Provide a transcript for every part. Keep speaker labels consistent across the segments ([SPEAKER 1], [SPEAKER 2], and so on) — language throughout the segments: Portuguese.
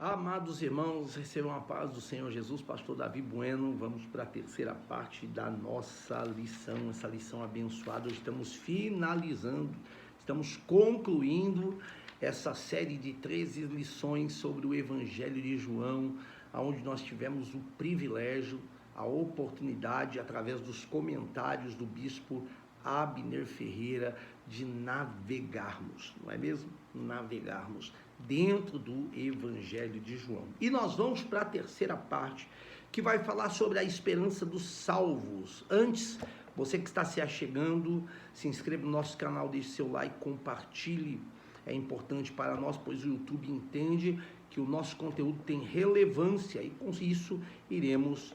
[SPEAKER 1] Amados irmãos, recebam a paz do Senhor Jesus, pastor Davi Bueno. Vamos para a terceira parte da nossa lição, essa lição abençoada. Hoje estamos finalizando, estamos concluindo essa série de 13 lições sobre o Evangelho de João, onde nós tivemos o privilégio, a oportunidade, através dos comentários do bispo Abner Ferreira, de navegarmos, não é mesmo? Navegarmos dentro do Evangelho de João. E nós vamos para a terceira parte, que vai falar sobre a esperança dos salvos. Antes, você que está se achegando, se inscreva no nosso canal, deixe seu like, compartilhe. É importante para nós, pois o YouTube entende que o nosso conteúdo tem relevância e com isso iremos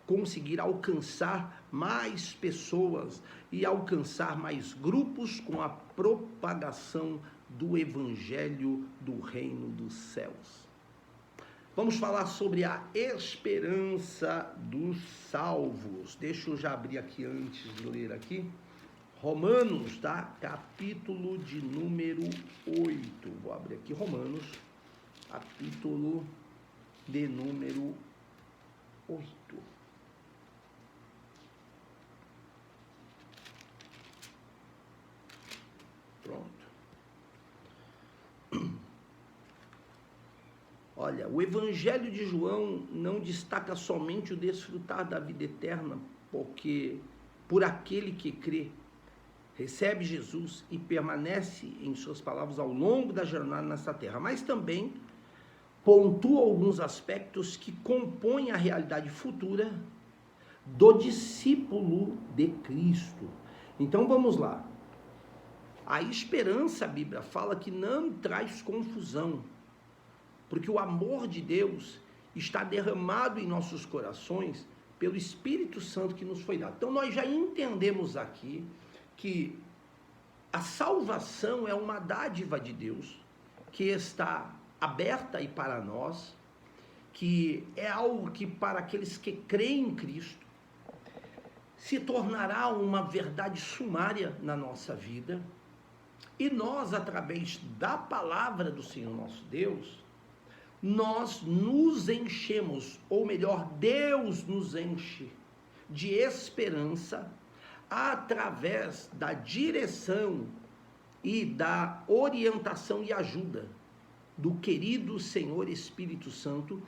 [SPEAKER 1] conseguir alcançar mais pessoas e alcançar mais grupos com a propagação do Evangelho do Reino dos Céus. Vamos falar sobre a esperança dos salvos. Deixa eu já abrir aqui antes de ler aqui. Romanos, tá? Capítulo de número 8. Vou abrir aqui Romanos, capítulo de número 8. Pronto. Olha, o Evangelho de João não destaca somente o desfrutar da vida eterna, porque por aquele que crê, recebe Jesus e permanece em suas palavras ao longo da jornada nessa terra, mas também pontua alguns aspectos que compõem a realidade futura do discípulo de Cristo. Então vamos lá. A esperança, a Bíblia fala que não traz confusão, porque o amor de Deus está derramado em nossos corações pelo Espírito Santo que nos foi dado. Então nós já entendemos aqui que a salvação é uma dádiva de Deus que está aberta aí para nós, que é algo que para aqueles que creem em Cristo se tornará uma verdade sumária na nossa vida, e nós, através da palavra do Senhor nosso Deus, nós nos enchemos, ou melhor, Deus nos enche de esperança através da direção e da orientação e ajuda do querido Senhor Espírito Santo,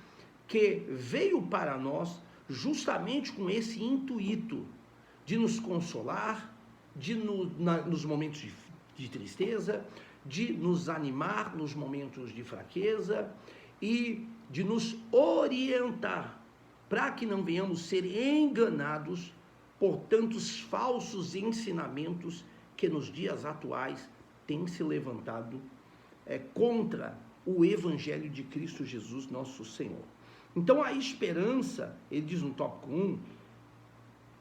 [SPEAKER 1] que veio para nós justamente com esse intuito de nos consolar, nos momentos de tristeza, de nos animar nos momentos de fraqueza e de nos orientar para que não venhamos ser enganados por tantos falsos ensinamentos que nos dias atuais têm se levantado contra o Evangelho de Cristo Jesus, nosso Senhor. Então a esperança, ele diz no tópico 1,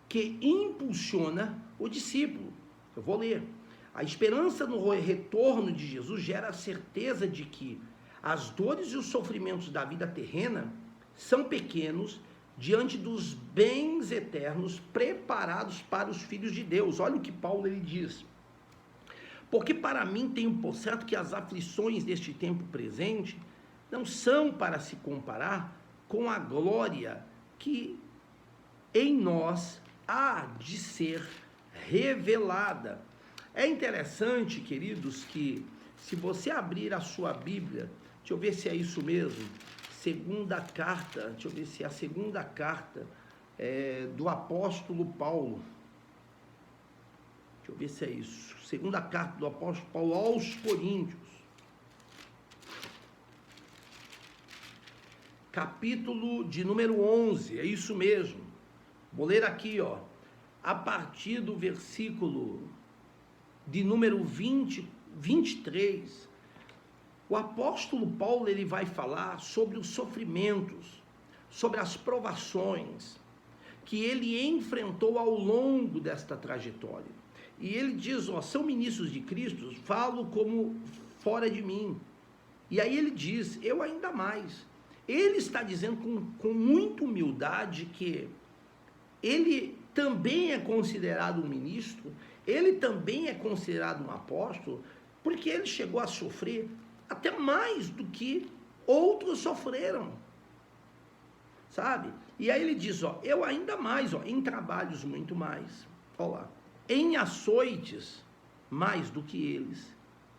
[SPEAKER 1] que impulsiona o discípulo. Eu vou ler. A esperança no retorno de Jesus gera a certeza de que as dores e os sofrimentos da vida terrena são pequenos diante dos bens eternos preparados para os filhos de Deus. Olha o que Paulo ele diz. Porque para mim tenho por certo que as aflições deste tempo presente não são para se comparar com a glória que em nós há de ser revelada. É interessante, queridos, que se você abrir a sua Bíblia, deixa eu ver se é isso mesmo, segunda carta, deixa eu ver se é a segunda carta do apóstolo Paulo. Deixa eu ver se é isso. Segunda carta do apóstolo Paulo aos Coríntios. Capítulo de número 11, é isso mesmo. Vou ler aqui, ó, a partir do versículo de número 23. O apóstolo Paulo, ele vai falar sobre os sofrimentos, sobre as provações que ele enfrentou ao longo desta trajetória. E ele diz, ó, são ministros de Cristo, falo como fora de mim. E aí ele diz, eu ainda mais. Ele está dizendo com muita humildade que ele também é considerado um ministro, ele também é considerado um apóstolo, porque ele chegou a sofrer até mais do que outros sofreram, sabe? E aí ele diz, ó, eu ainda mais, ó, em trabalhos muito mais, ó lá, em açoites mais do que eles,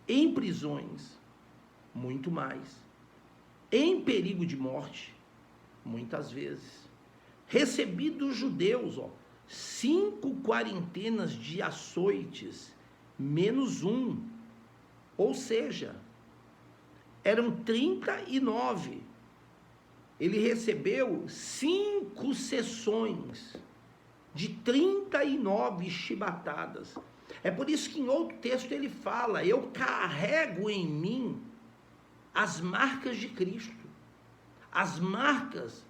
[SPEAKER 1] em prisões muito mais, em perigo de morte muitas vezes, recebi dos judeus, ó, 5 quarentenas de açoites menos um, ou seja, eram 39. Ele recebeu 5 sessões de 39 chibatadas. É por isso que em outro texto ele fala, eu carrego em mim as marcas de Cristo, as marcas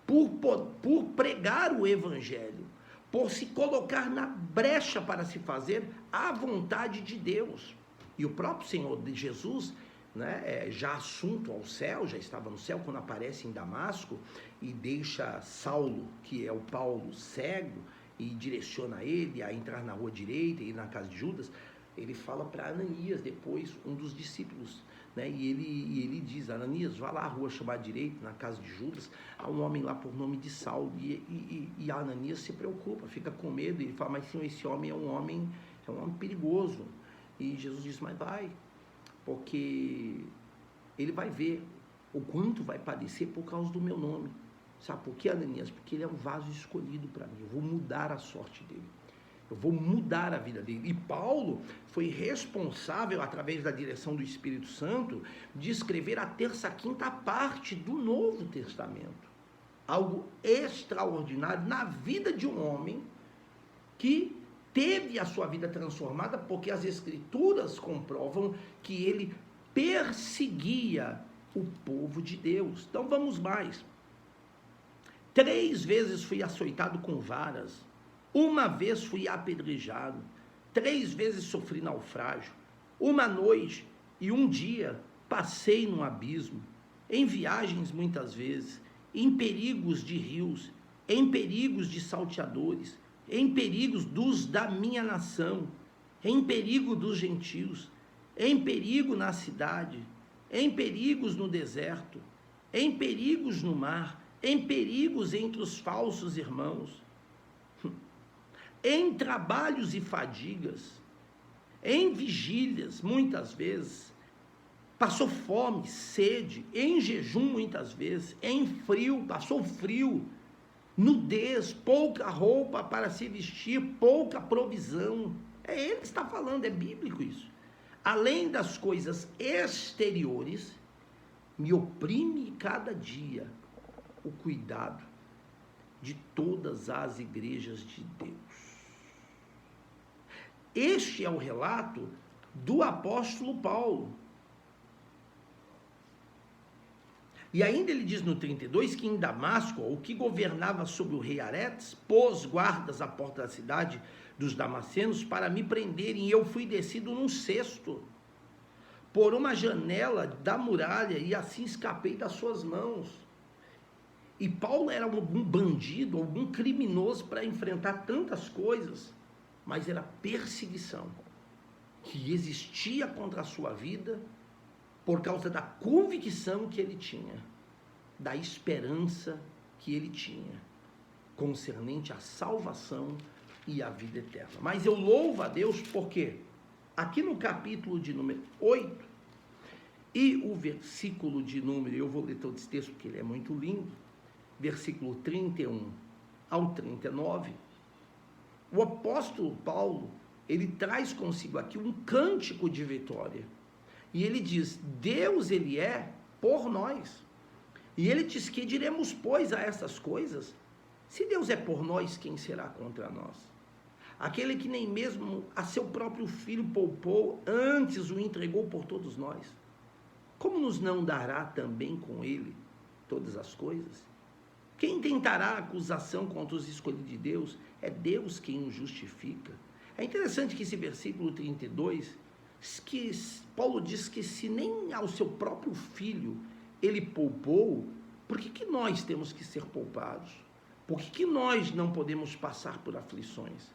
[SPEAKER 1] por pregar o evangelho, por se colocar na brecha para se fazer a vontade de Deus. E o próprio Senhor de Jesus, né, já assunto ao céu, já estava no céu quando aparece em Damasco e deixa Saulo, que é o Paulo, cego, e direciona ele a entrar na rua direita e ir na casa de Judas. Ele fala para Ananias, depois um dos discípulos, né, e ele diz, Ananias, vá lá à rua chamada direita, na casa de Judas, há um homem lá por nome de Saulo, e Ananias se preocupa, fica com medo, e ele fala, mas senhor, esse homem é um homem perigoso. E Jesus diz, mas vai, porque ele vai ver o quanto vai padecer por causa do meu nome. Sabe por quê, Ananias? Porque ele é um vaso escolhido para mim, eu vou mudar a sorte dele, eu vou mudar a vida dele. E Paulo foi responsável, através da direção do Espírito Santo, de escrever a 3ª, 5ª parte do Novo Testamento. Algo extraordinário na vida de um homem que teve a sua vida transformada, porque as Escrituras comprovam que ele perseguia o povo de Deus. Então vamos mais. 3 vezes fui açoitado com varas, 1 vez fui apedrejado, 3 vezes sofri naufrágio, 1 noite e 1 dia passei num abismo, em viagens muitas vezes, em perigos de rios, em perigos de salteadores, em perigos dos da minha nação, em perigo dos gentios, em perigo na cidade, em perigos no deserto, em perigos no mar, em perigos entre os falsos irmãos, em trabalhos e fadigas, em vigílias, muitas vezes, passou fome, sede, em jejum muitas vezes, em frio, passou frio, nudez, pouca roupa para se vestir, pouca provisão. É ele que está falando, é bíblico isso. Além das coisas exteriores, me oprime cada dia o cuidado de todas as igrejas de Deus. Este é o relato do apóstolo Paulo. E ainda ele diz no 32 que em Damasco, o que governava sobre o rei Aretes, pôs guardas à porta da cidade dos damascenos para me prenderem, e eu fui descido num cesto por uma janela da muralha, e assim escapei das suas mãos. E Paulo era algum bandido, algum criminoso para enfrentar tantas coisas, mas era perseguição que existia contra a sua vida por causa da convicção que ele tinha, da esperança que ele tinha, concernente à salvação e à vida eterna. Mas eu louvo a Deus porque aqui no capítulo de número 8 e o versículo de número, eu vou ler todo esse texto porque ele é muito lindo, versículo 31 ao 39, o apóstolo Paulo, ele traz consigo aqui um cântico de vitória. E ele diz, Deus, ele é por nós. E ele diz, que diremos, pois, a essas coisas? Se Deus é por nós, quem será contra nós? Aquele que nem mesmo a seu próprio filho poupou, antes o entregou por todos nós. Como nos não dará também com ele todas as coisas? Quem tentará acusação contra os escolhidos de Deus? É Deus quem os justifica. É interessante que esse versículo 32, que Paulo diz que se nem ao seu próprio filho ele poupou, por que nós temos que ser poupados? Por que nós não podemos passar por aflições?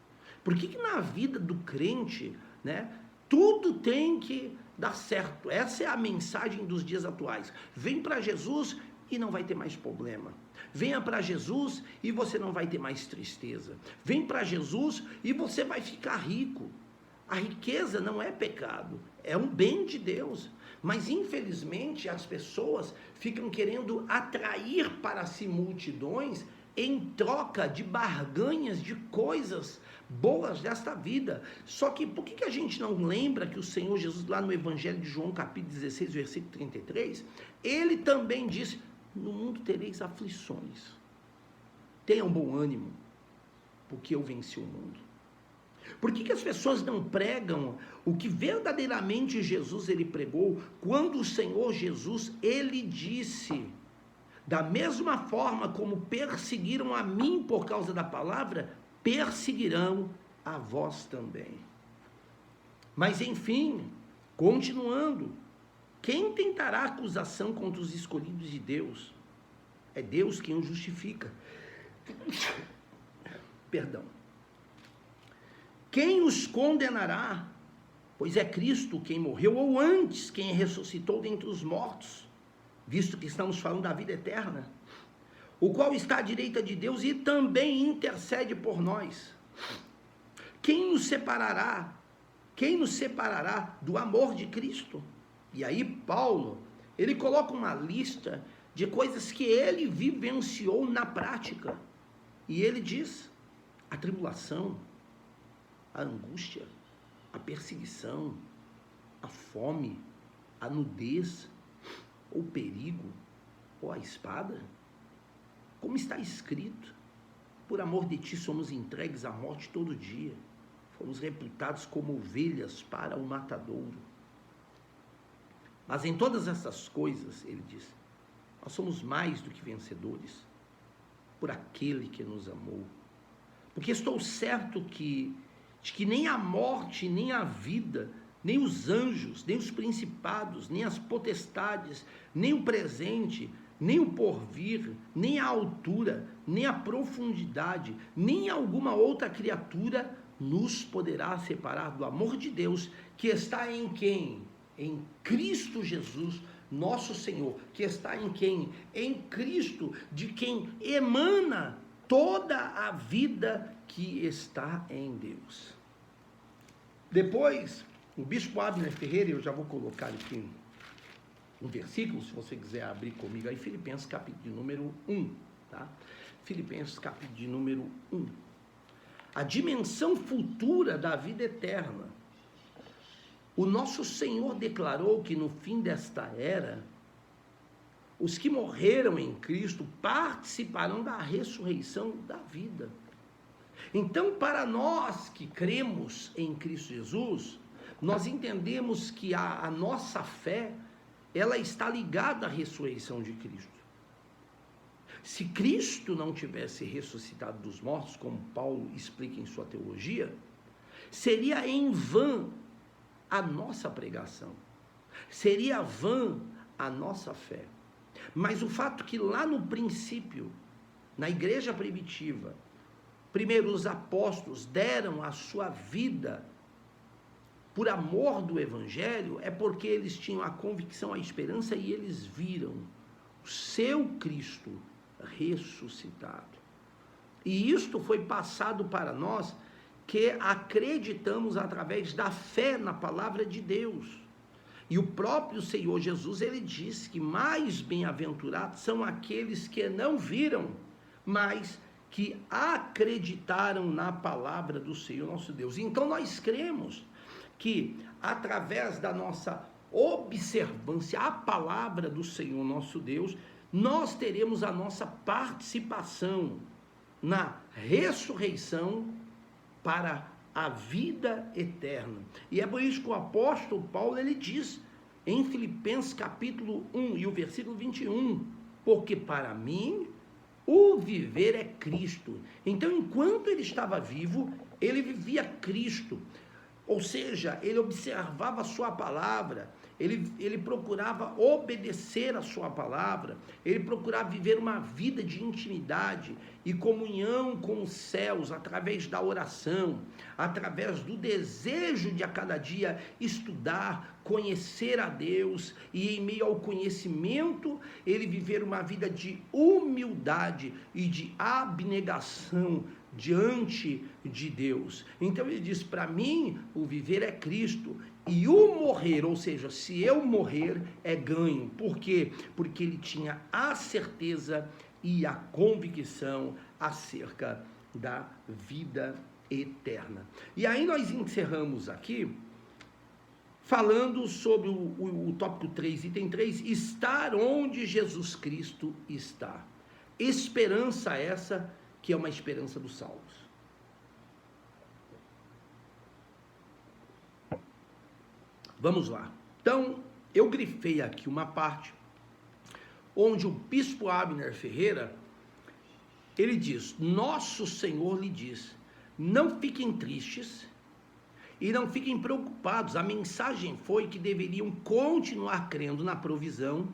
[SPEAKER 1] Por que na vida do crente, né, tudo tem que dar certo. Essa é a mensagem dos dias atuais. Vem para Jesus e não vai ter mais problema. Venha para Jesus e você não vai ter mais tristeza. Vem para Jesus e você vai ficar rico. A riqueza não é pecado, é um bem de Deus. Mas infelizmente as pessoas ficam querendo atrair para si multidões em troca de barganhas de coisas boas desta vida. Só que por que a gente não lembra que o Senhor Jesus, lá no Evangelho de João, capítulo 16, versículo 33, ele também disse: no mundo tereis aflições, tenham bom ânimo, porque eu venci o mundo. Por que as pessoas não pregam o que verdadeiramente Jesus ele pregou, quando o Senhor Jesus ele disse: da mesma forma como perseguiram a mim por causa da palavra, perseguirão a vós também. Mas enfim, continuando, quem tentará acusação contra os escolhidos de Deus? É Deus quem os justifica. Perdão. Quem os condenará? Pois é Cristo quem morreu, ou antes, quem ressuscitou dentre os mortos, visto que estamos falando da vida eterna, o qual está à direita de Deus e também intercede por nós. Quem nos separará? Quem nos separará do amor de Cristo? E aí Paulo, ele coloca uma lista de coisas que ele vivenciou na prática. E ele diz: a tribulação, a angústia, a perseguição, a fome, a nudez, o perigo, ou a espada. Como está escrito: por amor de ti somos entregues à morte todo dia, fomos reputados como ovelhas para o matadouro. Mas em todas essas coisas, ele diz, nós somos mais do que vencedores, por aquele que nos amou. Porque estou certo de que nem a morte, nem a vida, nem os anjos, nem os principados, nem as potestades, nem o presente, nem o porvir, nem a altura, nem a profundidade, nem alguma outra criatura nos poderá separar do amor de Deus, que está em quem? Em Cristo Jesus, nosso Senhor, que está em quem? Em Cristo, de quem emana toda a vida que está em Deus. Depois, o bispo Abner Ferreira, eu já vou colocar aqui um versículo, se você quiser abrir comigo aí, Filipenses capítulo de número 1, tá? Filipenses capítulo de número 1. A dimensão futura da vida eterna. O nosso Senhor declarou que no fim desta era, os que morreram em Cristo participarão da ressurreição da vida. Então, para nós que cremos em Cristo Jesus, nós entendemos que a nossa fé, ela está ligada à ressurreição de Cristo. Se Cristo não tivesse ressuscitado dos mortos, como Paulo explica em sua teologia, seria em vão a nossa pregação, seria vã a nossa fé. Mas o fato que lá no princípio, na igreja primitiva, primeiro os apóstolos deram a sua vida por amor do evangelho, é porque eles tinham a convicção, a esperança, e eles viram o seu Cristo ressuscitado. E isto foi passado para nós, que acreditamos através da fé na palavra de Deus. E o próprio Senhor Jesus, ele disse que mais bem-aventurados são aqueles que não viram, mas que acreditaram na palavra do Senhor nosso Deus. Então nós cremos que através da nossa observância à palavra do Senhor nosso Deus, nós teremos a nossa participação na ressurreição para a vida eterna. E é por isso que o apóstolo Paulo, ele diz em Filipenses capítulo 1 e o versículo 21, porque para mim o viver é Cristo. Então, enquanto ele estava vivo, ele vivia Cristo, ou seja, ele observava a sua palavra, ele procurava obedecer a sua palavra, ele procurava viver uma vida de intimidade e comunhão com os céus, através da oração, através do desejo de a cada dia estudar, conhecer a Deus, e em meio ao conhecimento, ele viver uma vida de humildade e de abnegação diante de Deus. Então ele diz, para mim, o viver é Cristo, e o morrer, ou seja, se eu morrer, é ganho. Por quê? Porque ele tinha a certeza e a convicção acerca da vida eterna. E aí nós encerramos aqui, falando sobre o tópico 3, item 3, estar onde Jesus Cristo está. Esperança essa, que é uma esperança dos salvos. Vamos lá. Então, eu grifei aqui uma parte onde o bispo Abner Ferreira, ele diz, nosso Senhor lhe diz, não fiquem tristes e não fiquem preocupados. A mensagem foi que deveriam continuar crendo na provisão,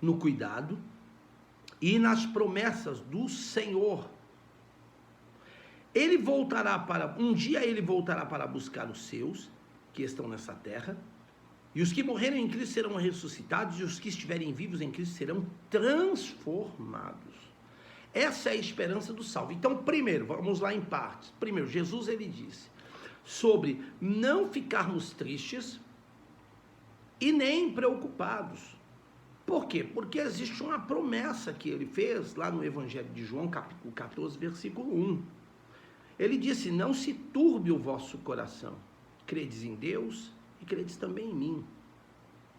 [SPEAKER 1] no cuidado e nas promessas do Senhor. Um dia ele voltará para buscar os seus, que estão nessa terra, e os que morreram em Cristo serão ressuscitados, e os que estiverem vivos em Cristo serão transformados. Essa é a esperança do salvo. Então, primeiro, vamos lá em partes. Primeiro, Jesus, ele disse sobre não ficarmos tristes e nem preocupados. Por quê? Porque existe uma promessa que ele fez lá no Evangelho de João, capítulo 14, versículo 1. Ele disse, não se turbe o vosso coração. Credes em Deus e credes também em mim.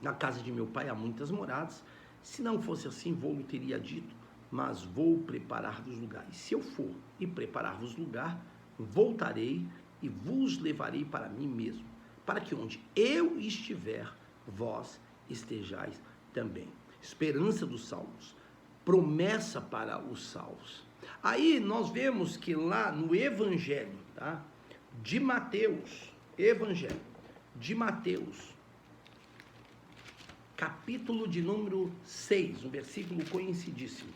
[SPEAKER 1] Na casa de meu pai há muitas moradas. Se não fosse assim, vou-lhe teria dito, mas vou preparar-vos lugar. E se eu for e preparar-vos lugar, voltarei e vos levarei para mim mesmo, para que onde eu estiver, vós estejais também. Esperança dos salvos, promessa para os salvos. Aí nós vemos que lá no Evangelho, tá, de Mateus, Evangelho de Mateus, capítulo de número 6, um versículo conhecidíssimo,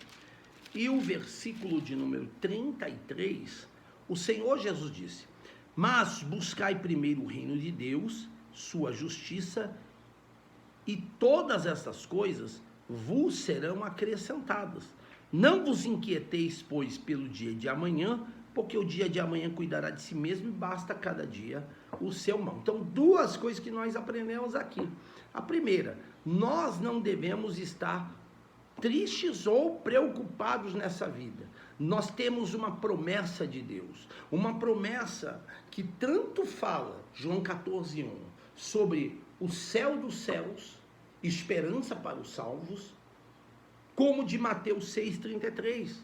[SPEAKER 1] e o versículo de número 33, o Senhor Jesus disse, mas buscai primeiro o reino de Deus, sua justiça, e todas estas coisas vos serão acrescentadas. Não vos inquieteis, pois, pelo dia de amanhã, porque o dia de amanhã cuidará de si mesmo e basta cada dia o seu mal. Então, duas coisas que nós aprendemos aqui. A primeira, nós não devemos estar tristes ou preocupados nessa vida. Nós temos uma promessa de Deus, uma promessa que tanto fala, João 14:1, sobre o céu dos céus, esperança para os salvos, como de Mateus 6,33,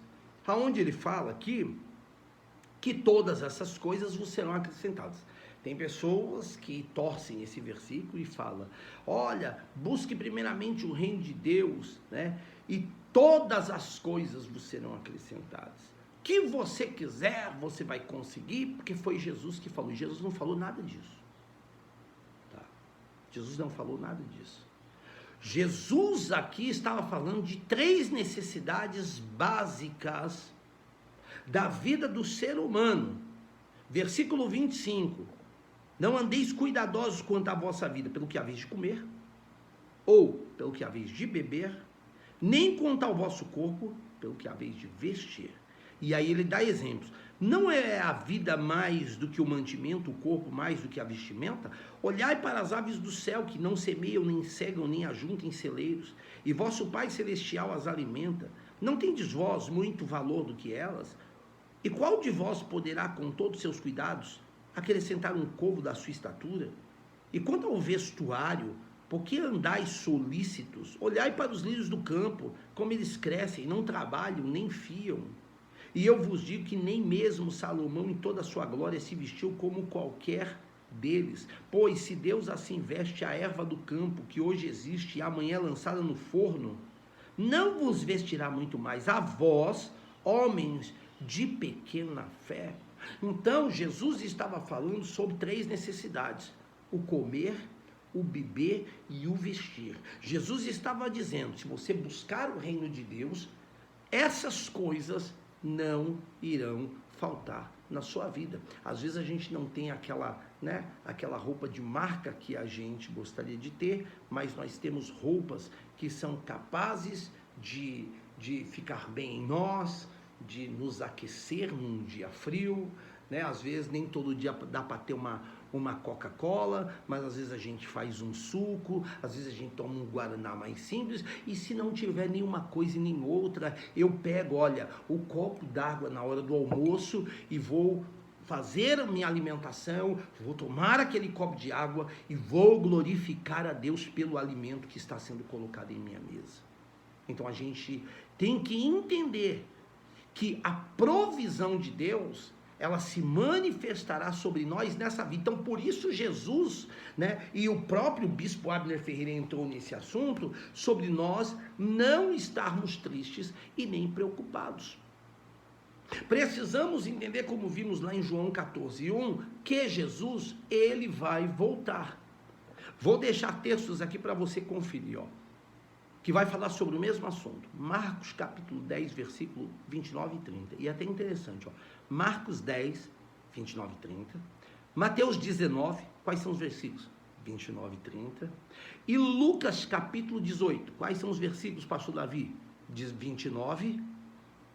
[SPEAKER 1] aonde ele fala aqui que todas essas coisas vos serão acrescentadas. Tem pessoas que torcem esse versículo e falam, olha, busque primeiramente o reino de Deus, né? E todas as coisas vos serão acrescentadas. O que você quiser, você vai conseguir, porque foi Jesus que falou. E Jesus não falou nada disso. Tá? Jesus não falou nada disso. Jesus aqui estava falando de 3 necessidades básicas da vida do ser humano. Versículo 25. Não andeis cuidadosos quanto à vossa vida, pelo que haveis de comer, ou pelo que haveis de beber, nem quanto ao vosso corpo, pelo que haveis de vestir. E aí ele dá exemplos. Não é a vida mais do que o mantimento, o corpo mais do que a vestimenta? Olhai para as aves do céu, que não semeiam, nem cegam, nem ajuntam em celeiros, e vosso Pai Celestial as alimenta. Não tendes vós muito valor do que elas? E qual de vós poderá, com todos os seus cuidados, acrescentar um côvado da sua estatura? E quanto ao vestuário, por que andais solícitos? Olhai para os lírios do campo, como eles crescem, não trabalham, nem fiam. E eu vos digo que nem mesmo Salomão, em toda a sua glória, se vestiu como qualquer deles. Pois se Deus assim veste a erva do campo, que hoje existe e amanhã é lançada no forno, não vos vestirá muito mais a vós, homens de pequena fé? Então, Jesus estava falando sobre 3 necessidades: o comer, o beber e o vestir. Jesus estava dizendo, se você buscar o reino de Deus, essas coisas não irão faltar na sua vida. Às vezes a gente não tem aquela roupa de marca que a gente gostaria de ter, mas nós temos roupas que são capazes de ficar bem em nós, de nos aquecer num dia frio, né? Às vezes nem todo dia dá para ter uma Coca-Cola, mas às vezes a gente faz um suco, às vezes a gente toma um Guaraná mais simples, e se não tiver nenhuma coisa e nem outra, eu pego, o copo d'água na hora do almoço e vou fazer a minha alimentação, vou tomar aquele copo de água e vou glorificar a Deus pelo alimento que está sendo colocado em minha mesa. Então a gente tem que entender que a provisão de Deus, ela se manifestará sobre nós nessa vida. Então, por isso Jesus, e o próprio bispo Abner Ferreira entrou nesse assunto, sobre nós não estarmos tristes e nem preocupados. Precisamos entender, como vimos lá em João 14:1, que Jesus, ele vai voltar. Vou deixar textos aqui para você conferir, que vai falar sobre o mesmo assunto. Marcos capítulo 10, versículo 29 e 30. E é até interessante, Marcos 10, 29 e 30. Mateus 19, quais são os versículos? 29 e 30. E Lucas capítulo 18, quais são os versículos, pastor Davi? 29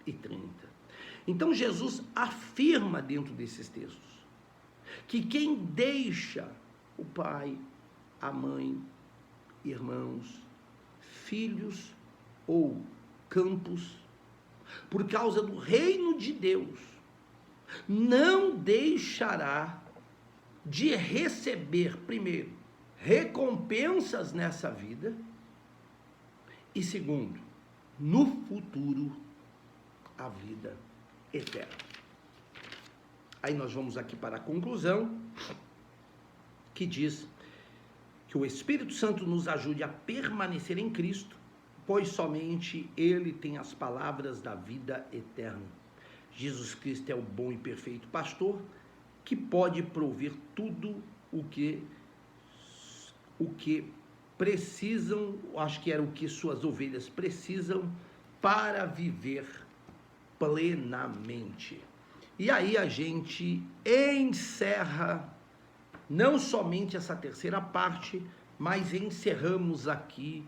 [SPEAKER 1] e 30. Então Jesus afirma dentro desses textos que quem deixa o pai, a mãe, irmãos, filhos ou campos, por causa do reino de Deus, não deixará de receber, primeiro, recompensas nessa vida, e segundo, no futuro, a vida eterna. Aí nós vamos aqui para a conclusão, que diz que o Espírito Santo nos ajude a permanecer em Cristo, pois somente Ele tem as palavras da vida eterna. Jesus Cristo é o bom e perfeito pastor, que pode prover tudo o que precisam, acho que era o que suas ovelhas precisam para viver plenamente. E aí a gente encerra não somente essa terceira parte, mas encerramos aqui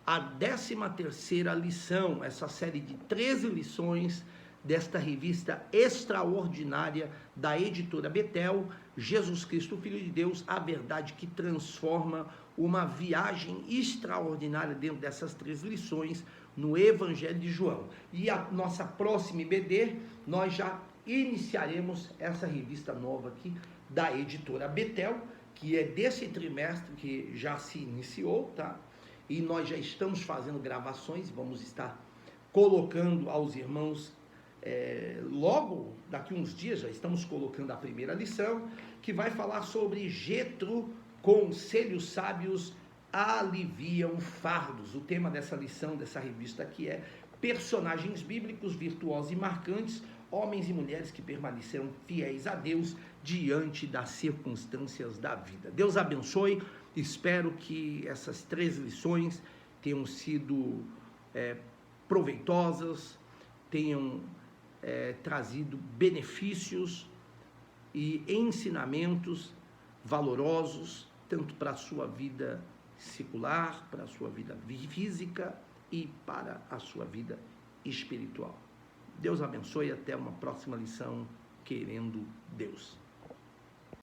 [SPEAKER 1] a 13ª lição, essa série de 13 lições desta revista extraordinária da editora Betel, Jesus Cristo, Filho de Deus, a verdade que transforma, uma viagem extraordinária dentro dessas 13 lições no Evangelho de João. E a nossa próxima IBD, nós já iniciaremos essa revista nova aqui da editora Betel, que é desse trimestre que já se iniciou, tá? E nós já estamos fazendo gravações, vamos estar colocando aos irmãos, logo daqui uns dias, já estamos colocando a primeira lição, que vai falar sobre Jetro, conselhos sábios aliviam fardos. O tema dessa lição, dessa revista aqui é personagens bíblicos virtuosos e marcantes, homens e mulheres que permaneceram fiéis a Deus diante das circunstâncias da vida. Deus abençoe, espero que essas 13 lições tenham sido proveitosas, tenham trazido benefícios e ensinamentos valorosos, tanto para a sua vida secular, para a sua vida física e para a sua vida espiritual. Deus abençoe, até uma próxima lição, querendo Deus.